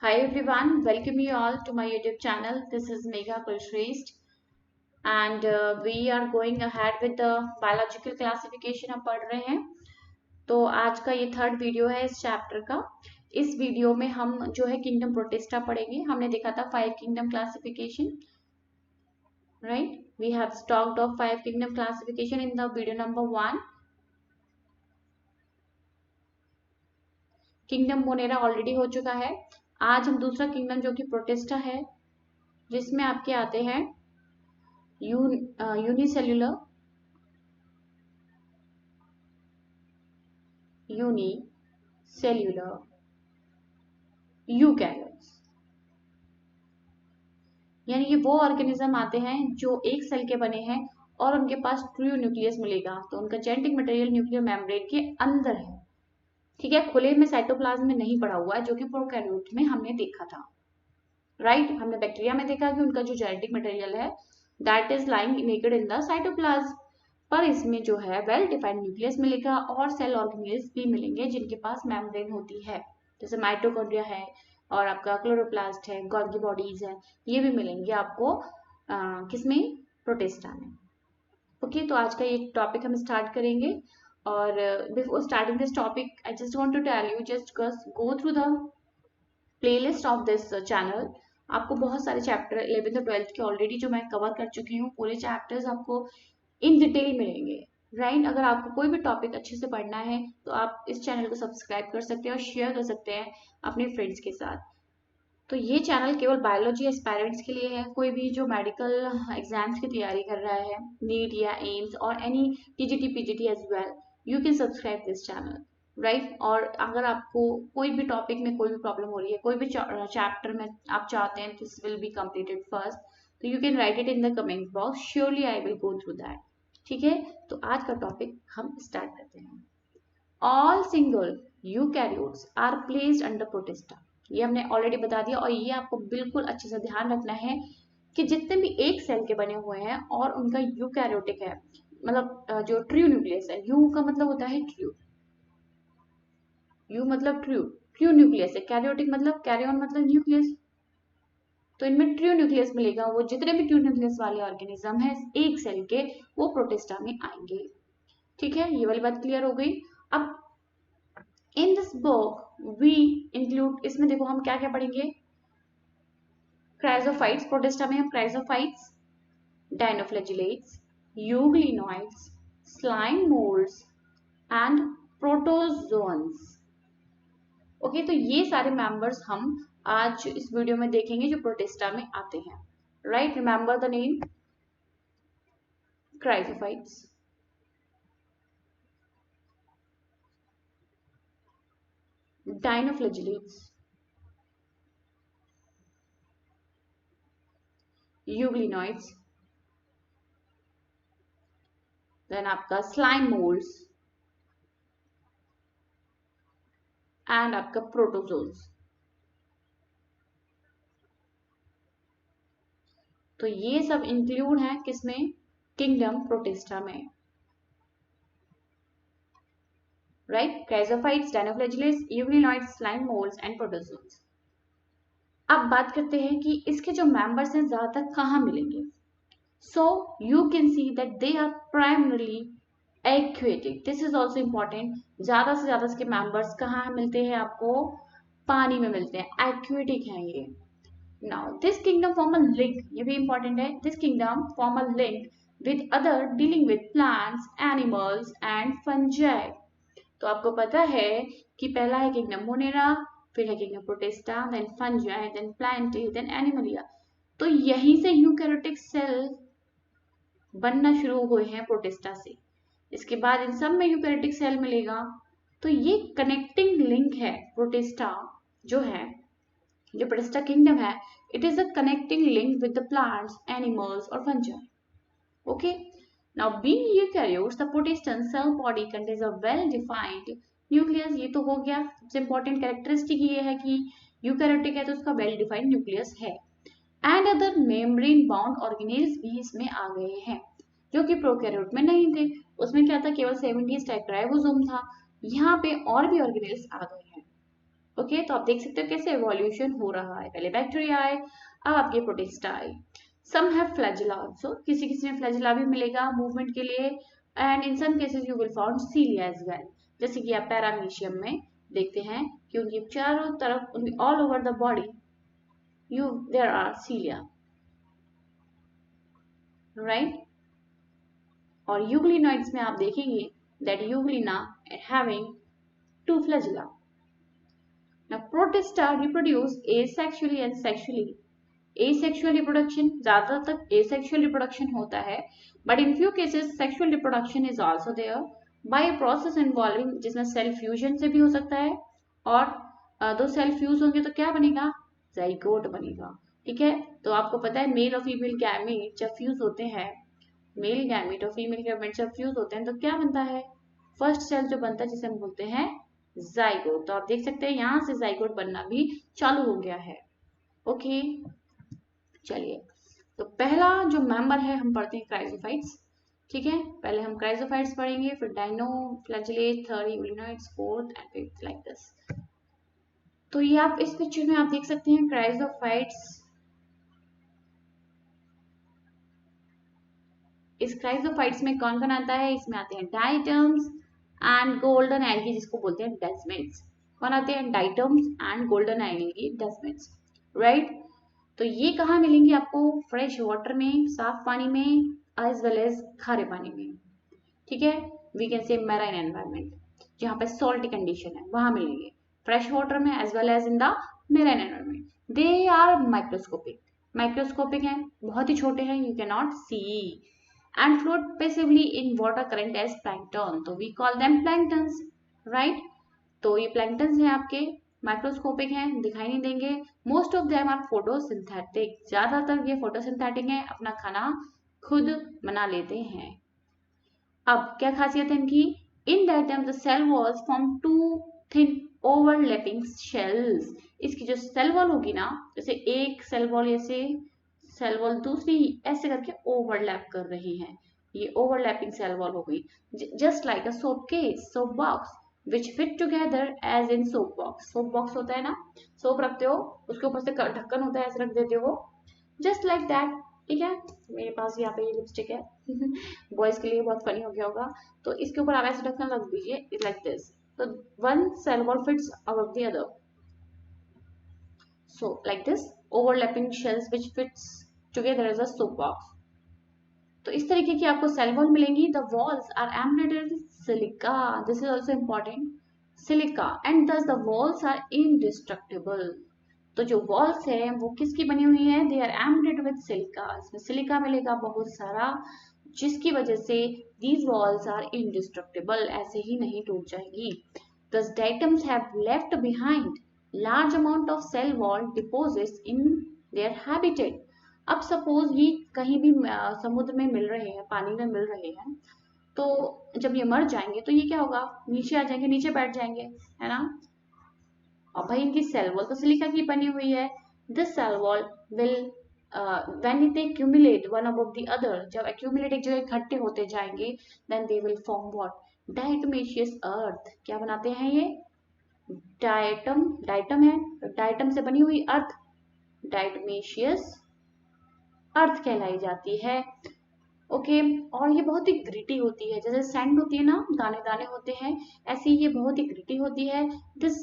Hi everyone, welcome you all to my YouTube channel. This is Megha Kulshrestha and we are going ahead with the biological classification हम पढ़ रहे हैं। तो आज का ये थर्ड वीडियो है इस चैप्टर का। इस वीडियो में हम जो है किंगडम प्रोटिस्टा पढ़ेंगे। हमने देखा था 5 kingdom classification, right? We have talked of 5 kingdom classification in the video number 1। Kingdom Monera already हो चुका है। आज हम दूसरा किंगडम जो कि प्रोटिस्टा है, जिसमें आपके आते हैं यूनिसेल्युलर, यूकैरियोट्स। यानी कि वो ऑर्गेनिज्म आते हैं जो एक सेल के बने हैं और उनके पास ट्रू न्यूक्लियस मिलेगा, तो उनका जेनेटिक मटेरियल न्यूक्लियर मेम्ब्रेन के अंदर है। ठीक है, खुले में साइटोप्लाज्म में नहीं पड़ा हुआ है, जो कि प्रोकैरियोट में हमने देखा था, राइट? हमने बैक्टीरिया में देखा कि उनका जो जेनेटिक मटेरियल है that is lying naked in the cytoplasm, पर इसमें जो है वेल डिफाइंड न्यूक्लियस मिलेगा और सेल ऑर्गेनेल्स भी मिलेंगे जिनके पास मेम्ब्रेन होती है, जैसे माइटोकॉन्ड्रिया है और आपका क्लोरोप्लास्ट है, गोल्गी बॉडीज है, ये भी मिलेंगे आपको किसमें? प्रोटिस्टा में। ओके, तो आज का ये टॉपिक हम स्टार्ट करेंगे। और before starting this topic I just want to tell you, just go through the playlist of this channel. आपको बहुत सारे चैप्टर 11th और 12th के ऑलरेडी जो मैं कवर कर चुकी हूँ, पूरे चैप्टर्स आपको इन डिटेल मिलेंगे, राइट? अगर आपको कोई भी टॉपिक अच्छे से पढ़ना है तो आप इस चैनल को सब्सक्राइब कर सकते हैं और शेयर कर सकते हैं अपने फ्रेंड्स के साथ। तो ये चैनल केवल बायोलॉजी एस्पायरेंट्स के लिए है। कोई भी जो मेडिकल एग्जाम्स की तैयारी कर रहा है, नीट या एम्स और any TGT PGT as well, you can subscribe this channel, right? और अगर आपको कोई भी टॉपिक में कोई भी प्रॉब्लम हो रही है, कोई भी चैप्टर में आप चाहते हैं this will be completed first, तो you can write it in the comment box, surely I will go through that. ठीक है, तो आज का टॉपिक हम स्टार्ट करते हैं। All single eukaryotes are placed under Protista. ये हमने ऑलरेडी बता दिया, और ये आपको बिल्कुल अच्छे से ध्यान रखना है कि जितने भी एक सेल के बने हुए हैं और उनका यूकैरियोटिक है, मतलब जो ट्रू न्यूक्लियस है, यू का मतलब होता है ट्रू, यू मतलब ट्रू, ट्रू न्यूक्लियस है, कैरियोटिक मतलब कैरियन मतलब न्यूक्लियस, तो इनमें ट्रू न्यूक्लियस मिलेगा। वो जितने भी ट्रू न्यूक्लियस वाले ऑर्गेनिज्म है एक सेल के, वो प्रोटिस्टा में आएंगे। ठीक है, ये वाली बात क्लियर हो गई। अब in this book we include, इसमें देखो हम क्या क्या पढ़ेंगे। क्राइजोफाइट्स, प्रोटिस्टा में हम chrysophytes, dinoflagellates, euglenoids, slime moulds and protozoans. Okay, तो ये सारे मेंबर्स हम आज इस वीडियो में देखेंगे जो प्रोटिस्टा में आते हैं, right? Remember the name chrysophytes, dinoflagellates, euglenoids, then आपका स्लाइम मोल्ड्स एंड आपका प्रोटोजोन्स। तो ये सब इंक्लूड है किसमें? किंगडम प्रोटिस्टा में, right? Chrysophytes, dinoflagellates, euglenoids, slime moulds and protozoans. अब बात करते हैं कि इसके जो मेंबर्स हैं ज्यादातर कहाँ मिलेंगे। So you can see that they are primarily aquatic. This is also important. ज्यादा से ज्यादा इसके मेंबर्स कहाँ मिलते हैं? आपको पानी में मिलते हैं, एक्वेटिक हैं ये। Now this kingdom form a link, ये भी इंपॉर्टेंट है। This kingdom form a link with other dealing with plants, animals and fungi. तो आपको पता है कि पहला है किंगडम मोनेरा, फिर है kingdom Protista, then Fungi, then Plantae, then Animalia. तो यहीं से यूकैरियोटिक सेल बनना शुरू हुए हैं प्रोटिस्टा से। इसके बाद इन सब में यूकैरियोटिक सेल मिलेगा। तो ये कनेक्टिंग लिंक है प्रोटिस्टा जो है, जो प्रोटिस्टा किंगडम है, it is a connecting link with the plants, animals और fungi. Okay, now being eukaryotes the protistan cell body contains a well defined nucleus. ये तो हो गया, सबसे इंपॉर्टेंट कैरेक्टरिस्टिक ये है कि यूकैरियोटिक है तो उसका वेल डिफाइंड न्यूक्लियस है। And other membrane bound organelles भी इसमें आ गए हैं, जो कि प्रोकैरियोट में नहीं थे। उसमें क्या था? केवल 70 टाइप राइबोसोम था। यहाँ पे और भी ऑर्गेनेल्स आ गए हैं। ओके, तो आप देख सकते हो कैसे एवोल्यूशन हो रहा है। पहले बैक्टीरिया आए, अब आपके प्रोटिस्टा आए। सम हैव फ्लैजिला आल्सो, किसी किसी में फ्लैजिला भी मिलेगा मूवमेंट के लिए। And in some cases you will found cilia as well, जैसे कि आप पैरामीशियम में देखते हैं कि उनकी चारों तरफ, उनकी all over the body there are cilia, right. और यूग्लिनॉइड्स में आप देखेंगे that euglena having two flagella. Now, protista reproduce asexually and sexually. Asexual reproduction, ज़्यादा तक asexual reproduction होता है, but in few cases sexual reproduction is also there by a process involving, जिसमें cell fusion से भी हो सकता है, और दो सेल फ्यूज होंगे तो क्या बनेगा, जाइगोट बनेगा। ठीक है, तो आपको पता है मेल और फीमेल गैमेट जब फ्यूज होते हैं, मेल गैमेट और फीमेल गैमेट जब फ्यूज होते हैं तो क्या बनता है, फर्स्ट सेल जो बनता है जिसे हम बोलते हैं जाइगोट। तो आप देख सकते हैं यहाँ से जाइगोट बनना भी चालू हो गया है। ओके, चलिए, तो पहला जो मेंबर है हम पढ़ते हैं क्राइजोफाइट्स। ठीक है, पहले हम क्राइजोफाइट्स पढ़ेंगे, फिर dinoflagellate, third euglenoids, fourth and fifth, like this. तो ये आप इस पिक्चर में आप देख सकते हैं क्राइजोफाइट्स। इस क्राइजोफाइट्स में कौन कौन आता है, इसमें आते हैं डाइटम्स एंड गोल्डन एल्गी, जिसको बोलते हैं डेस्मिड्स। कौन आते हैं, diatoms and golden algae, desmids, right. तो ये कहाँ मिलेंगे आपको, फ्रेश वाटर में, साफ पानी में, एज वेल एज खारे पानी में। ठीक है, we can say marine environment, जहाँ पे सॉल्टी कंडीशन है वहां मिलेंगे, फ्रेश वाटर में as well as in the marine environment. They are microscopic, microscopic है, बहुत ही छोटे हैं, you can not see, and float passively in water current as plankton, तो we call them planktons, right। तो ये planktons हैं आपके, माइक्रोस्कोपिक हैं, दिखाई नहीं देंगे। Most of them are photosynthetic, ज्यादातर ये फोटोसिंथेटिक हैं, अपना खाना खुद बना लेते हैं। अब क्या खासियत है इनकी, in diatom the cell walls form two thin overlapping shells. इसकी जो सेल वॉल होगी ना, जैसे एक सेल वॉल ऐसे, सेल वॉल दूसरी ऐसे करके ओवरलैप कर रही है, ये ओवरलैपिंग सेल वॉल हो गई, just like a soap case, soap box which fit together as in soap box. Soap box होता है ना, सोप रखते हो, उसके ऊपर से ढक्कन होता है, ऐसे रख देते हो, जस्ट लाइक दैट। ठीक है, मेरे पास यहाँ पे ये लिपस्टिक है बॉयज के लिए बहुत फनी हो गया होगा, तो इसके ऊपर आप ऐसे ढक्कन रख दीजिए, लाइक दिस, तो one cell wall fits above the other, so like this overlapping shells which fits together as a soap box। तो इस तरीके की आपको सेल वॉल मिलेंगी। The walls are embedded with silica, this is also important, silica, and thus the walls are indestructible। तो जो walls है वो किसकी बनी हुई है, they are embedded with silica, इसमें सिलिका मिलेगा बहुत सारा, जिसकी वजह से these walls are indestructible, ऐसे ही नहीं टूट जाएगी। Thus diatoms have left behind large amount of cell wall deposits in their habitat। अब सपोज ये कहीं भी समुद्र में मिल रहे हैं, पानी में मिल रहे हैं, तो जब ये मर जाएंगे तो ये क्या होगा, नीचे आ जाएंगे, नीचे बैठ जाएंगे, है ना। और भाई इनकी सेल वॉल तो सिलिका की बनी हुई है। This cell wall will when they accumulate one above the other, जब accumulate एक जगह इकट्ठे होते जाएंगे, then they will form what, diatomaceous earth। क्या बनाते हैं ये, डाइटम, डाइटम है, डाइटम से बनी हुई अर्थ डाइटमेशियस अर्थ कहलाई जाती है। ओके, और ये बहुत ही ग्रिटी होती है, जैसे सैंड होती है ना, दाने दाने होते हैं, ऐसे ये बहुत ही ग्रिटी होती है। This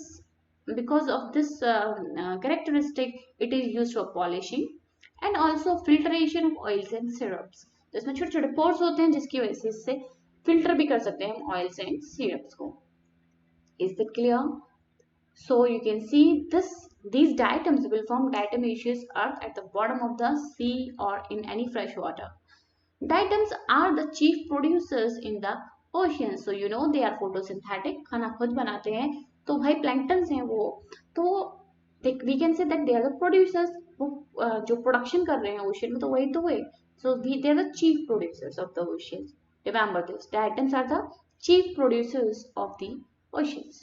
because of this characteristic it is used for polishing and also filtration of oils and syrups. तो इसमें छोटे छोटे पोर्स होते हैं जिसकी वजह से इससे फिल्टर भी कर सकते हैं हम ऑयल्स एंड सिरप्स को। Is it clear? So you can see these diatoms will form diatomaceous earth at the bottom of the sea or in any fresh water. Diatoms are the chief producers in the ocean. So you know they are photosynthetic, खाना खुद बनाते हैं, तो भाई planktons हैं वो, तो we can say that they are the producers, वो जो प्रोडक्शन कर रहे हैं ओशियन में, तो वही तो हुए। So they are the chief producers of the oceans. Remember this, diatoms are the chief producers of the oceans.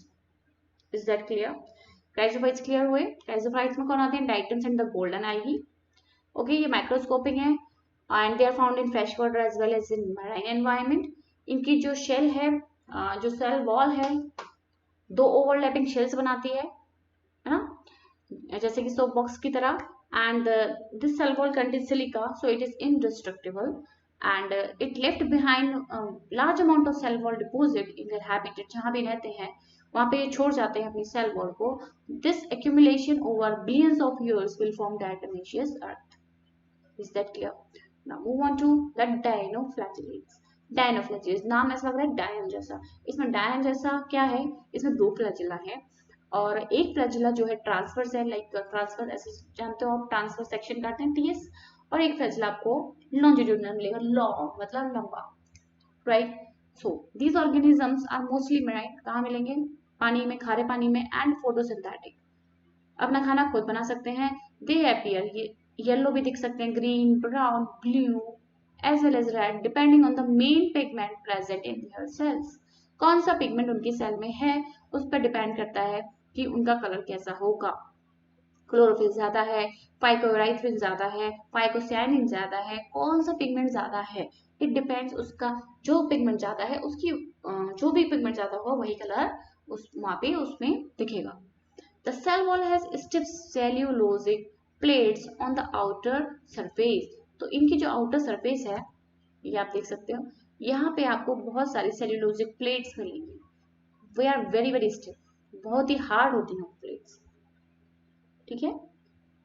Is that clear? Chrysophytes clear हुए। क्राइजोफाइट्स में कौन आते हैं, diatoms and the golden algae. Okay, ये microscopic है and they are found in fresh water as well as in marine environment. इनकी जो shell है, जो सेल वॉल है, दो ओवरलैपिंग शेल्स बनाती है, जैसे कि सोप बॉक्स की तरह। And this cell wall contain silica, so it is indestructible and it left behind large amount of cell wall deposit in their habitat, जहाँ भी रहते हैं वहां पे ये छोड़ जाते हैं अपनी सेल वॉल को। This accumulation over billions of years will form diatomaceous earth. Is that clear? Now move on to the dinoflagellates. Dinoflagellates नाम ऐसा लग रहा है डायन जैसा, इसमें डायन जैसा क्या है, इसमें दो फ्लैजिला है और एक फ्लैजिला जो है ट्रांसवर्स है, लाइक ट्रांसवर्स ऐसे जानते हो आप, ट्रांसवर्स सेक्शन काटते हैं टीएस, और एक फ्लैजिला आपको लॉन्जिट्यूडनल मिलेगा, लॉन्ग मतलब लंबा, right? So these organisms are mostly marine, कहाँ मिलेंगे? पानी में, खारे पानी में, एंड फोटोसिंथेटिक, अपना खाना खुद बना सकते हैं। दे अपीयर, ये येलो भी दिख सकते हैं, green, brown, blue as well as red depending on the main pigment present in their cells. कौन सा पिगमेंट उनकी सेल में है उस पर डिपेंड करता है कि उनका कलर कैसा होगा। क्लोरोफिल ज्यादा है, फाइकोराइथ्रिन ज्यादा है, फाइकोसायनिन ज्यादा है, कौन सा पिगमेंट ज्यादा है, इट डिपेंड्स, उसका जो पिगमेंट ज्यादा है उसकी जो भी पिगमेंट ज्यादा होगा वही कलर उस वहां पे उसमें दिखेगा। The cell wall has stiff cellulosic plates on the outer surface. तो इनकी जो आउटर सरफेस है, ये आप देख सकते हो, यहाँ पे आपको बहुत सारी सेल्यूलोजिक प्लेट्स मिलेंगी। वे आर वेरी वेरी स्टिफ, बहुत ही हार्ड होती हैं प्लेट्स, ठीक है?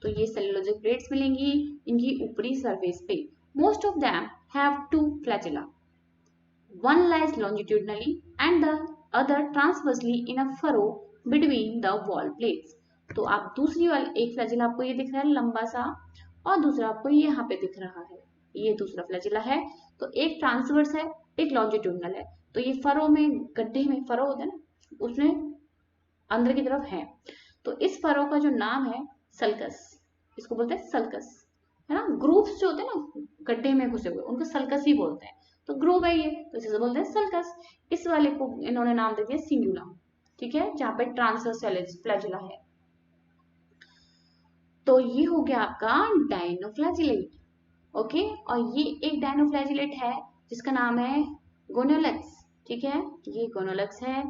तो ये सेल्यूलोजिक प्लेट्स मिलेंगी इनकी ऊपरी सरफेस पे। Most of them have two flagella, one lies longitudinally and the other transversely in a furrow between the wall plates। तो आप दूसरी वाली एक फ्लैजिला आपको ये दिख रहा है लंबा सा, और दूसरा आपको यहाँ पे दिख रहा है, ये दूसरा फ्लैजिला है। तो एक ट्रांसवर्स है, एक लॉन्जिट्यूडनल है। तो ये फरो में, गड्ढे में फरो होता है ना, उसमें अंदर की तरफ है। तो इस फरो का जो नाम है सल्कस, इसको बोलते हैं सल्कस, है ना? ग्रूव्स जो होते हैं ना गड्ढे में घुसे हुए, उनको सल्कस ही बोलते हैं। तो ग्रूव है ये, तो इसे बोलते हैं सल्कस। इस वाले को इन्होंने नाम दे दिया सिंगुला, ठीक है, जहाँ पे ट्रांसवर्स फ्लैजिला है। तो ये हो गया आपका डायनोफ्लैजिलेट, ओके। और ये एक डायनोफ्लैजिलेट है जिसका नाम है गोनोलक्स, ठीक है, ये गोनोलक्स है।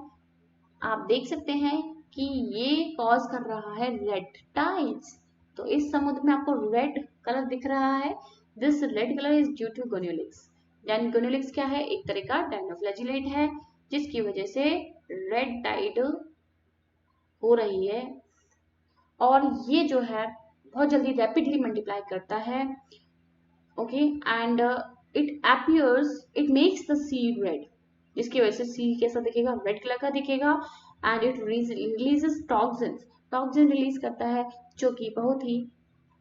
आप देख सकते हैं कि ये कॉज कर रहा है रेड टाइड्स। तो इस समुद्र में आपको रेड कलर दिख रहा है, this red colour is due to gonyaulax. Gonyaulax क्या है? एक तरह का डायनोफ्लैजिलेट है जिसकी वजह से रेड टाइड हो रही है, और ये जो है बहुत जल्दी रैपिडली मल्टीप्लाई करता है, okay. And it makes the sea red, जिसकी वजह से सी कैसा दिखेगा? रेड कलर का दिखेगा। And it releases toxins, toxin release करता है जो कि बहुत ही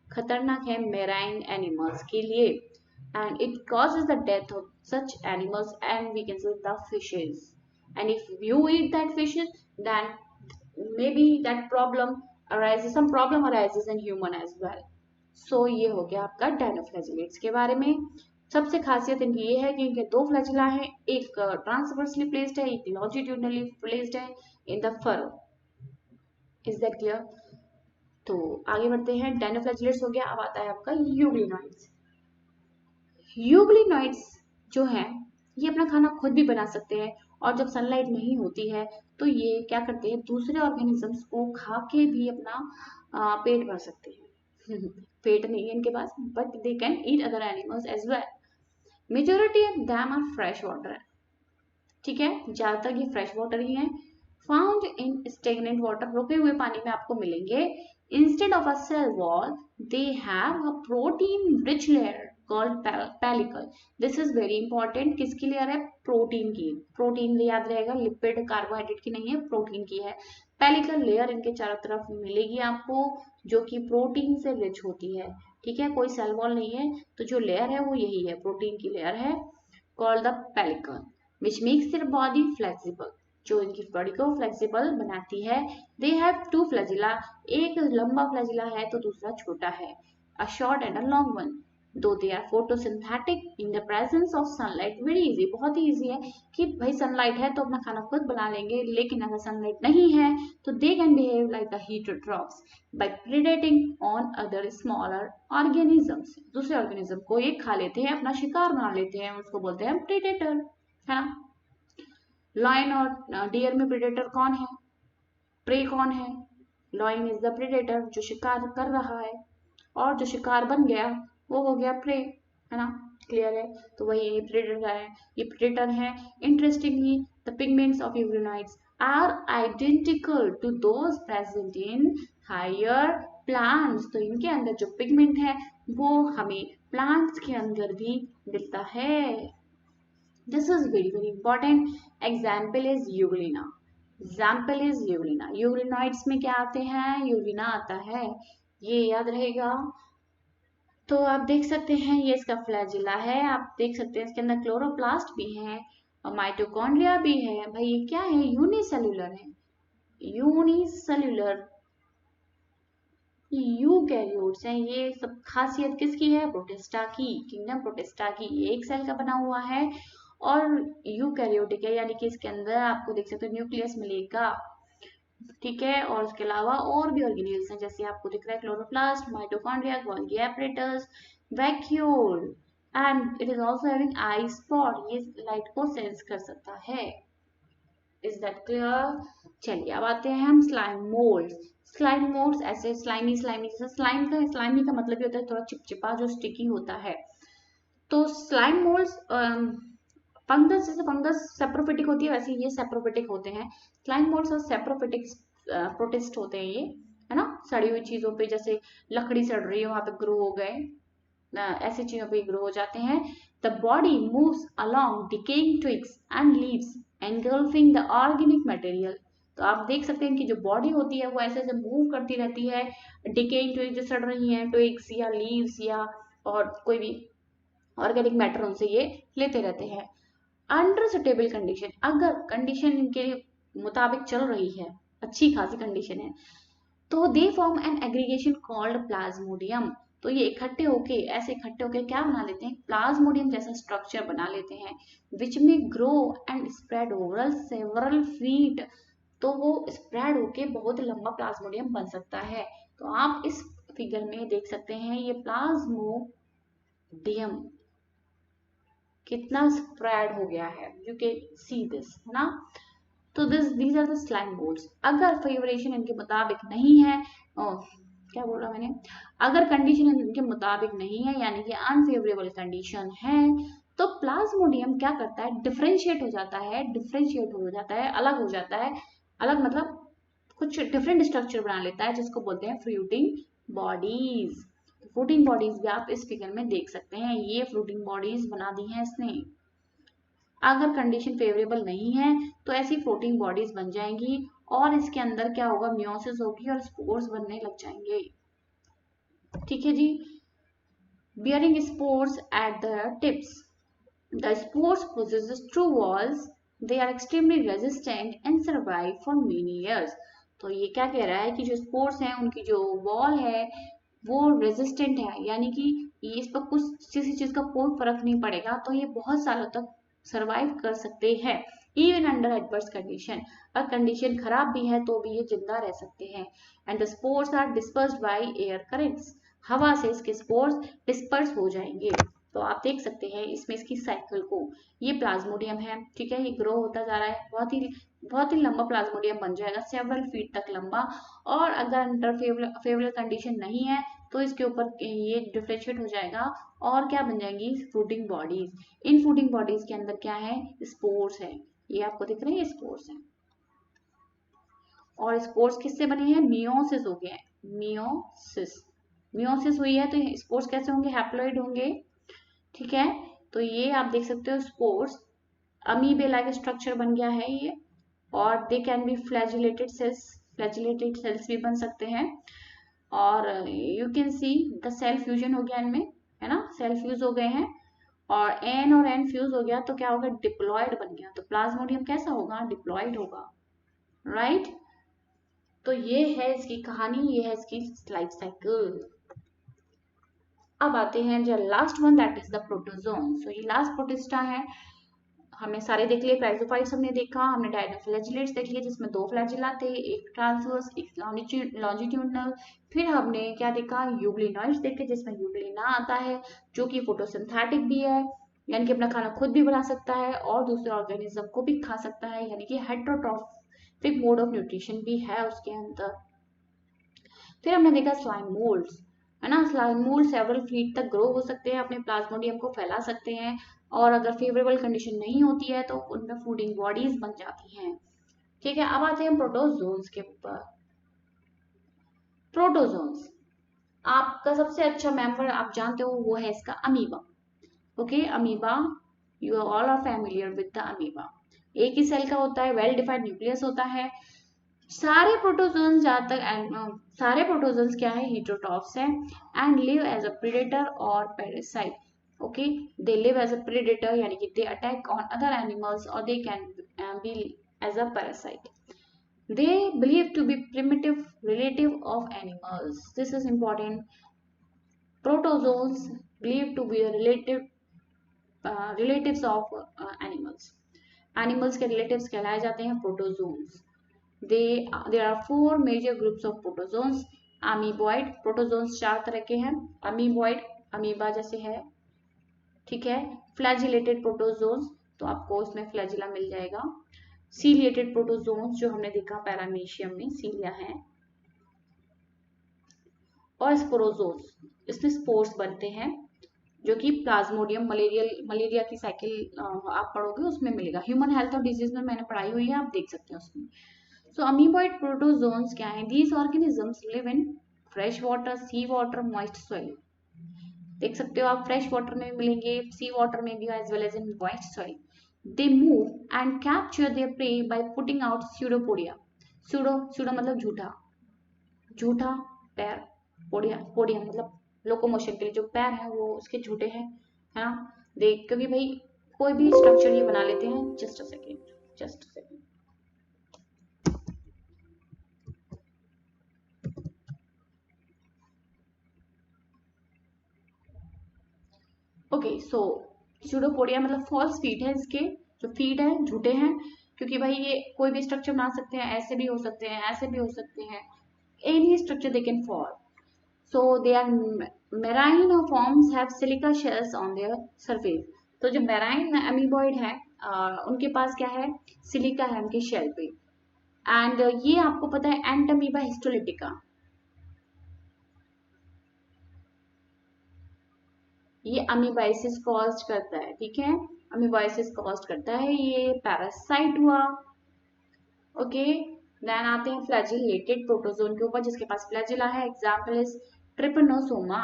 खतरनाक है मेराइन एनिमल्स के लिए। And it causes the death of such animals and we can say the fishes. And if you eat that fishes then maybe that problem arises, some problem arises in human as well। so ये हो गया आपका dinoflagellates के बारे में। सबसे खासियत इनकी ये है कि इनके दो फ्लैजिला है, एक ट्रांसवर्सली प्लेस्ड है, एक लॉन्जिट्यूडनली प्लेस्ड है in the furrow. Is that clear? तो आगे बढ़ते हैं, डायनोफ्लैजिलेट्स हो गया, अब आता है आपका यूग्लिनॉइड्स। यूग्लिनॉइड्स जो है ये अपना खाना खुद भी बना सकते हैं, और जब सनलाइट नहीं होती है तो ये क्या करते हैं? दूसरे ऑर्गेनिजम्स को खा के भी अपना पेट भर सकते हैं। पेट नहीं है इनके पास, but they can eat other animals as well. Majority of them are fresh water, ठीक है, ज्यादातर ये फ्रेश वाटर ही है। फाउंड इन स्टेगनेंट वाटर, रुके हुए पानी में आपको मिलेंगे। Instead of a cell wall they have a protein rich layer called pellicle. This is very important, किसकी लेयर है? प्रोटीन की। प्रोटीन याद रहेगा, लिपिड कार्बोहाइड्रेट की नहीं है, प्रोटीन की है। पेलिकल लेयर इनके चारों तरफ मिलेगी आपको, जो कि प्रोटीन से रिच होती है, ठीक है, कोई सेल वॉल नहीं है। तो जो लेयर है वो यही है, प्रोटीन की लेयर है, called the pellicle, which makes their body flexible, जो इनकी बॉडी को फ्लेक्सिबल बनाती है। दे हैव टू फ्लैजिला, एक लंबा फ्लैजिला है तो दूसरा छोटा है, a short and a long one. Though they are photosynthetic in the presence of sunlight, very easy, बहुत ही इजी है कि भाई सनलाइट है तो अपना खाना खुद बना लेंगे, लेकिन अगर सनलाइट नहीं है तो they can behave like a heterotrophs by predating on other smaller organisms। दूसरे ऑर्गेनिज्म को ये खा लेते हैं, अपना शिकार बना लेते हैं, उसको बोलते हैं प्रीडेटर, है ना? लायन और डियर में प्रेडेटर कौन है? प्रे कौन है? लॉइन इज द प्रेडेटर, जो शिकार कर रहा है, और जो शिकार बन गया वो हो गया प्रे, है ना, क्लियर है। तो वही ये प्रेडेटर है, ये प्रेडेटर है। Interestingly the pigments of euglenoids are identical to those present in higher plants. तो इनके अंदर जो पिगमेंट है वो हमें प्लांट्स के अंदर भी मिलता है। This is very very important. Example is Euglena, example is Euglena. Euglenoids में क्या आते हैं, यूग्लिना आता है, ये याद रहेगा। तो आप देख सकते हैं ये इसका फ्लैजिला है, आप देख सकते हैं इसके अंदर क्लोरोप्लास्ट भी है और माइटोकॉन्ड्रिया भी है। भाई ये क्या है, यूनिसेल्युलर है, यूनिसेल्युलर यूकैरियोट्स हैं। ये सब खासियत किसकी है, प्रोटिस्टा की, किंगडम प्रोटिस्टा की। ये एक सेल का बना हुआ है और यूकैरियोटिक है, यानी कि इसके अंदर आपको देख सकते हो न्यूक्लियस मिलेगा, ठीक है। और उसके अलावा और भी ऑर्गेनेल्स हैं, जैसे आपको दिख रहा है chloroplast, mitochondria, Golgi apparatus, vacuole, and it is also having I spot, ये लाइट को सेंस कर सकता है। Is that clear? चलिए अब आते हैं हम स्लाइम मोल्ड्स। स्लाइम मोल्ड्स ऐसे स्लाइमी स्लाइमी, जैसे स्लाइमी का मतलब ये होता है थोड़ा चिपचिपा, जो स्टिकी होता है। तो स्लाइम मोल्ड्स फंगस, जैसे फंगस सेप्रोफिटिक होती है वैसे ये सेप्रोफिटिक होते हैं। स्लाइम मोल्ड्स और सेप्रोफिटिक प्रोटिस्ट होते हैं ये, है ना। सड़ी हुई चीजों पे, जैसे लकड़ी सड़ रही है वहां पे ग्रो हो गए, ऐसी चीजों पे ग्रो हो जाते हैं। The body moves along decaying twigs and leaves engulfing the organic material. तो आप देख सकते हैं कि जो बॉडी होती है वो ऐसे ऐसे मूव करती रहती है, डिकेइंग ट्विग्स जो सड़ रही हैं, ट्विग्स या लीव्स या और कोई भी ऑर्गेनिक मैटर उनसे ये लेते रहते हैं। अंडर सुटेबल कंडीशन, अगर कंडीशन इनके मुताबिक चल रही है, अच्छी खासी कंडीशन है, तो they form an aggregation called plasmodium. तो ये ऐसे इकट्ठे होके क्या बना लेते हैं, प्लाज्मोडियम जैसा स्ट्रक्चर बना लेते हैं, विच में grow and spread over several feet. तो वो स्प्रेड होके बहुत लंबा प्लाज्मोडियम बन सकता है। तो आप इस फिगर में देख सकते हैं ये प्लाज्मोडियम कितना स्प्रेड हो गया है, यू कैन सी दिस, है ना। तो these are the slime moulds. अगर फेवरेशन इनके मुताबिक नहीं है, क्या बोला मैंने, अगर कंडीशन इनके मुताबिक नहीं है, यानी कि अनफेवरेबल कंडीशन है, तो प्लाज्मोडियम क्या करता है, डिफरेंशिएट हो जाता है, अलग हो जाता है, अलग मतलब कुछ डिफरेंट स्ट्रक्चर बना लेता है, जिसको बोलते हैं फ्रूटिंग बॉडीज। फ्रूटिंग बॉडीज भी आप इस फिगर में देख सकते हैं, ये फ्रूटिंग बॉडीज बना दी हैं इसने। अगर कंडीशन फेवरेबल नहीं है तो ऐसी फ्लोटिंग बॉडीज बन जाएंगी और इसके अंदर क्या होगा, मियोसिस होगी और स्पोर्स बनने लग जाएंगे, ठीक है जी। Bearing spores at the tips, the spores possesses true walls, they are extremely resistant and survive for many years। तो ये क्या कह रहा है कि जो स्पोर्स हैं उनकी जो वॉल है वो रेजिस्टेंट है, यानी कि ये इस पर कुछ किसी चीज का कोई फर्क नहीं पड़ेगा, तो ये बहुत सालों तक सरवाइव कर सकते हैं, इवन अंडर एडवर्स कंडीशन। अगर कंडीशन खराब भी है तो भी ये जिंदा रह सकते हैं। And the spores are dispersed by air currents, हवा से इसके स्पोर्स डिस्पर्स हो जाएंगे। तो आप देख सकते हैं इसमें इसकी साइकिल को, ये प्लाज्मोडियम है, ठीक है, ये ग्रो होता जा रहा है, बहुत ही लंबा प्लाज्मोडियम बन जाएगा, सेवरल फीट तक लंबा। और अगर अंडर फेवरेबल कंडीशन नहीं है तो इसके ऊपर ये डिफरेंशिएट हो जाएगा और क्या बन जाएंगी, फ्रूटिंग बॉडीज। इन फ्रूटिंग बॉडीज के अंदर क्या है, स्पोर्स है, ये आपको दिख रहे हैं, स्पोर्स है। और स्पोर्स किससे बने हैं, मियोसिस हो गया है, मियोसिस हुई है, तो स्पोर्स कैसे होंगे, हैप्लॉइड होंगे, ठीक है। तो ये आप देख सकते हो स्पोर्स अमीबे लाइक स्ट्रक्चर बन गया है ये, और they can be flagellated cells भी बन सकते हैं। और you can see the cell fusion हो गया इनमें, है ना, सेल फ्यूज हो गए हैं, और एन फ्यूज हो गया तो क्या होगा, डिप्लॉयड बन गया। तो प्लाज्मोडियम कैसा होगा, डिप्लॉयड होगा, राइट। तो ये है इसकी कहानी, ये है इसकी लाइफ साइकिल। अब आते हैं जो last one, that is the protozoan. So ये लास्ट प्रोटिस्टा है। हमने सारे देख लिए, क्राइसोफाइट्स हमने देखा, हमने डायनोफ्लैजिलेट्स देख लिए जिसमें 2 फ्लैजिला थे, एक ट्रांसवर्स एक लॉन्जिट्यूडनल। फिर हमने क्या देखा, यूग्लिनॉइड्स देखे जिसमें यूग्लिना आता है, जो कि फोटोसिंथेटिक भी है, यानी कि अपना खाना खुद भी बना सकता है और दूसरे ऑर्गेनिज्म को भी खा सकता है, यानी कि हेटेरोट्रॉफिक मोड ऑफ न्यूट्रिशन भी है उसके अंदर। फिर हमने देखा स्लाइम मोल्ड्स, है ना। स्लाइम मोल्ड सेवरल फीट तक ग्रो हो सकते हैं, अपने प्लाज्मोडियम को फैला सकते हैं, और अगर फेवरेबल कंडीशन नहीं होती है तो उनमें फूडिंग बॉडीज बन जाती हैं। ठीक है, अब आते हैं प्रोटोजोन्स के ऊपर। प्रोटोजोन्स, आपका सबसे अच्छा मेंबर आप जानते हो वो है इसका amoeba. Okay, amoeba, you all are familiar with the amoeba. एक ही सेल का होता है, वेल डिफाइंड न्यूक्लियस होता है। सारे प्रोटोजोन्स जहाँ तक सारे प्रोटोजोन्स क्या है, हेटेरोट्रॉफ्स है and live as a predator और parasite. Okay, they live as a predator यानी कि they attack on other animals, और they can be as a parasite. They believe to be primitive relative of animals. This is important. Protozoans believed to be relatives of animals. Animals के relatives कहलाए जाते हैं protozoans. There are four major groups of protozoans. Amoeboid protozoans 4 तरह के हैं. Amoeboid amoeba जैसे है, ठीक है. Flagellated protozoans, तो आपको उसमें फ्लैजिला मिल जाएगा. सीलिएटेड प्रोटोजोन्स जो हमने देखा पैरामीशियम में सीलिया है, और स्पोरोजोन्स, इसमें स्पोर्स बनते हैं जो कि प्लाज्मोडियम मलेरिया की साइकिल आप पढ़ोगे उसमें मिलेगा। ह्यूमन हेल्थ और डिजीज में मैंने पढ़ाई हुई है, आप देख सकते हैं उसमें। सो अमीबॉइड प्रोटोजोन्स क्या है, these organisms live in fresh water, sea water, moist soil. देख सकते हो आप, फ्रेश वाटर में मिलेंगे, सी वाटर में भी, as well as in moist soil. They move and capture their prey by putting out pseudopodia. Pseudo मतलब झूठा, झूठा पैर, पोडिया पोडिया मतलब लोकोमोशन के लिए जो पैर है वो उसके झूठे हैं, है ना। देख, क्योंकि भाई कोई भी स्ट्रक्चर ये बना लेते हैं। Just a second. Okay, so pseudopodia मतलब फॉल्स फीट है, इसके जो फीट है झूठे हैं, क्योंकि भाई ये कोई भी स्ट्रक्चर बना सकते हैं, ऐसे भी हो सकते हैं, ऐसे भी हो सकते हैं, any structure they can fall. So they are marine forms have silica shells on their surface. तो जो मेराइन अमीबॉइड है उनके पास क्या है, सिलिका है उनके शेल पे। एंड ये आपको पता है एंटमीबा हिस्टोलिटिका, ये अमीबाइसिस कॉज करता है, ठीक है, अमीबाइसिस कॉज करता है, ये पैरासाइट हुआ। ओके, देन आते हैं फ्लैजिलेटेड प्रोटोजोन के ऊपर जिसके पास फ्लैजिला है। एग्जांपल इज ट्रिपनोसोमा,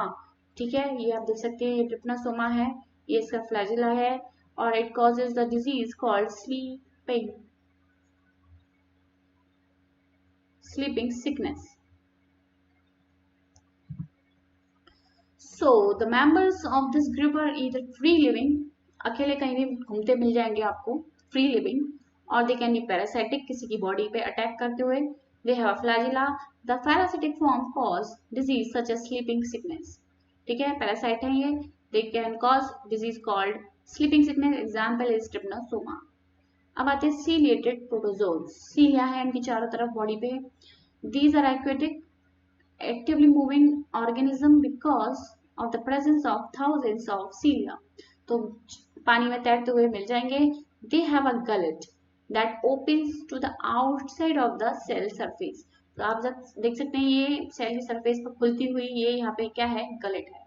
ठीक है, ये आप देख सकते हैं, ये ट्रिपनोसोमा है, ये इसका फ्लैजिला है, और it causes the disease called sleeping sickness. So the members of this group are either free living, अकेले कहीं भी घूमते मिल जाएंगे आपको, free living, और they can be parasitic, किसी की बॉडी पे अटैक करते हुए। They have a flagella. The parasitic form cause disease such as sleeping sickness, ठीक है, पैरासाइट है ये, they can cause disease called sleeping sickness. Example is trypanosoma. अब आते हैं ciliated protozoans, सीलिया है इनकी चारों तरफ बॉडी पे। These are aquatic actively moving organism because of the presence of thousands of cilia. तो पानी में तैरते हुए मिल जाएंगे। They have a gullet that opens to the outside of the cell surface. तो आप देख सकते हैं ये सेल की सरफेस पर खुलती हुई ये यहाँ पे क्या है, गलेट है,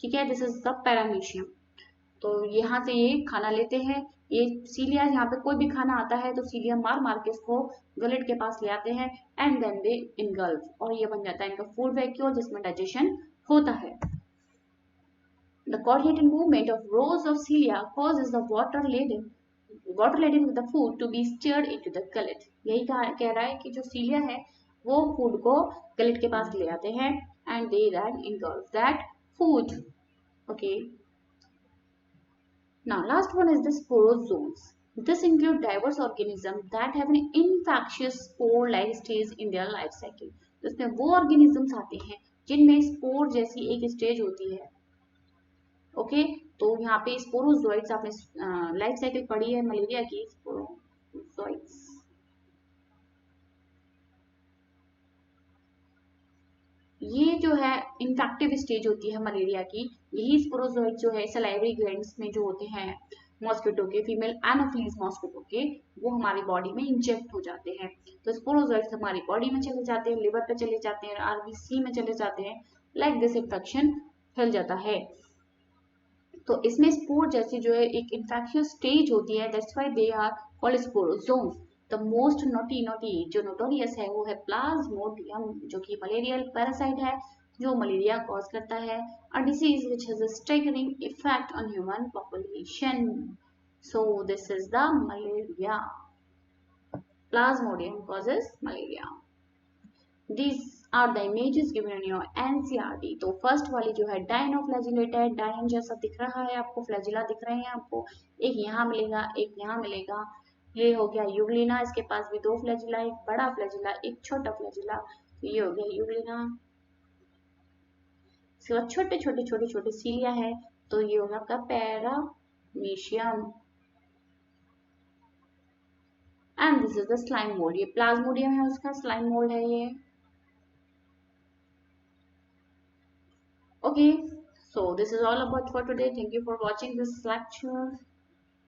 ठीक है। This is the paramecium. तो यहाँ से ये खाना लेते हैं, ये सीलिया, यहाँ पे कोई भी खाना आता है तो सीलिया मार मार के इसको गलेट के पास ले आते हैं, एंड देन दे इनगल्फ, और ये बन जाता है इनका फूड वैक्यूल जिसमें डाइजेशन होता है। The coordinated movement of rows of cilia causes the water laden with the food to be stirred into the gullet. यही कह रहा है कि जो सीलिया है वो फूड को गलेट के पास ले आते हैं, and they then engulf that food. Okay. Now, last one is the sporozoans. This include diverse organisms that have an infectious spore-like stage in their life cycle. तो इसमें वो organisms आते हैं जिनमें स्पोर जैसी एक स्टेज होती है। ओके, तो यहाँ पे स्पोरोजोइड्स आपने लाइफ साइकिल पढ़ी है मलेरिया की, स्पोरोजोइड्स। ये जो है इन्फेक्टिव स्टेज होती है मलेरिया की, यही स्पोरोजोइड जो है सलाइवरी ग्लैंड्स में जो होते हैं मॉस्किटो के, फीमेल एनोफिलीज मॉस्किटो के, वो हमारी बॉडी में इंजेक्ट हो जाते हैं। तो स्पोरोजोइट्स हमारी बॉडी में चले जाते हैं, लिवर पे चले जाते हैं, आरबीसी में चले जाते हैं, लाइक दिस इन्फेक्शन फैल जाता है। तो इसमें स्पोर जैसी जो है एक इन्फेक्शियस स्टेज होती है, that's why they are called sporozoans. The most नोटी जो नोटोरियस है वो है प्लाज्मोडियम, जो कि मलेरियल पैरासाइट है, जो मलेरिया कॉज करता है, a disease which has a staggering effect on human population. So this is the malaria. Plasmodium causes malaria. These are the images given in your NCERT। तो first वाली जो है डायनोफ्लैजिलेटेड, डायन जैसा दिख रहा है आपको, फ्लैजिला दिख रहे हैं आपको, एक यहाँ मिलेगा एक यहाँ मिलेगा। ये हो गया यूग्लिना, इसके पास भी दो फ्लैजिला, एक बड़ा फ्लैजिला एक छोटा फ्लैजिला। तो ये हो गया यूग्लिना। इसके बाद छोटे छोटे छोटे छोटे सीलिया है, तो ये होगा आपका paramecium. And this is the slime mould, ये प्लाज्मोडियम है उसका स्लाइम मोल्ड है ये। Okay, so this is all about for today. Thank you for watching this lecture.